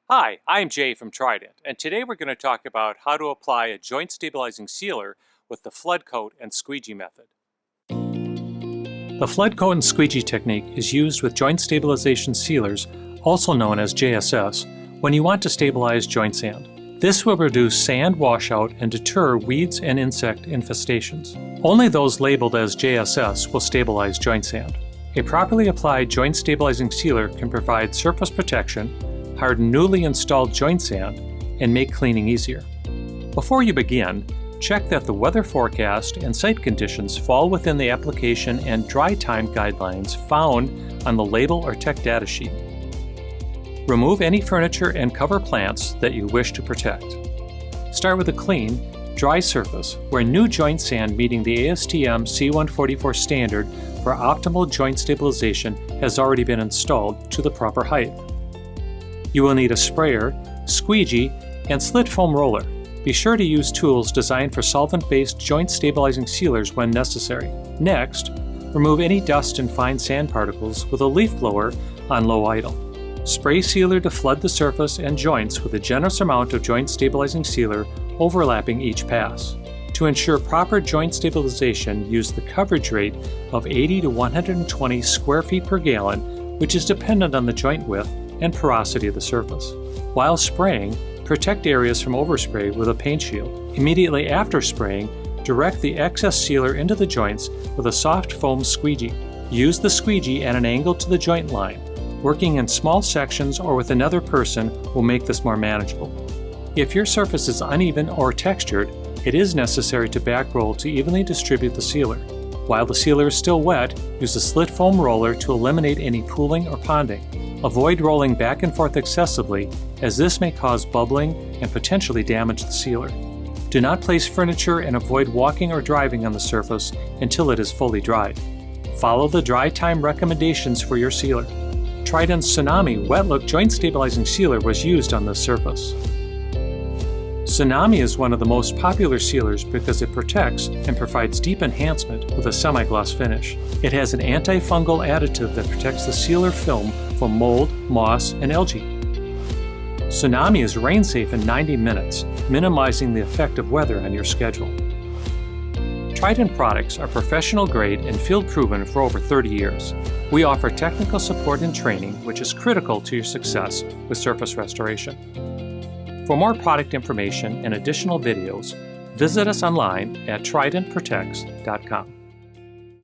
Hi, I'm Jay from Trident, and today we're going to talk about how to apply a joint stabilizing sealer with the Flood Coat and Squeegee method. The Flood Coat and Squeegee technique is used with joint stabilization sealers, also known as JSS, when you want to stabilize joint sand. This will reduce sand washout and deter weeds and insect infestations. Only those labeled as JSS will stabilize joint sand. A properly applied joint stabilizing sealer can provide surface protection, harden newly installed joint sand, and make cleaning easier. Before you begin, check that the weather forecast and site conditions fall within the application and dry time guidelines found on the label or tech data sheet. Remove any furniture and cover plants that you wish to protect. Start with a clean, dry surface where new joint sand meeting the ASTM C144 standard for optimal joint stabilization has already been installed to the proper height. You will need a sprayer, squeegee, and slit foam roller. Be sure to use tools designed for solvent-based joint stabilizing sealers when necessary. Next, remove any dust and fine sand particles with a leaf blower on low idle. Spray sealer to flood the surface and joints with a generous amount of joint stabilizing sealer overlapping each pass. To ensure proper joint stabilization, use the coverage rate of 80 to 120 square feet per gallon, which is dependent on the joint width and porosity of the surface. While spraying, protect areas from overspray with a paint shield. Immediately after spraying, direct the excess sealer into the joints with a soft foam squeegee. Use the squeegee at an angle to the joint line. Working in small sections or with another person will make this more manageable. If your surface is uneven or textured, it is necessary to back roll to evenly distribute the sealer. While the sealer is still wet, use a slit foam roller to eliminate any pooling or ponding. Avoid rolling back and forth excessively, as this may cause bubbling and potentially damage the sealer. Do not place furniture and avoid walking or driving on the surface until it is fully dried. Follow the dry time recommendations for your sealer. Trident's Tsunami Wet Look Joint Stabilizing Sealer was used on this surface. Tsunami is one of the most popular sealers because it protects and provides deep enhancement with a semi-gloss finish. It has an antifungal additive that protects the sealer film from mold, moss, and algae. Tsunami is rain safe in 90 minutes, minimizing the effect of weather on your schedule. Trident products are professional grade and field proven for over 30 years. We offer technical support and training, which is critical to your success with surface restoration. For more product information and additional videos, visit us online at tridentprotects.com.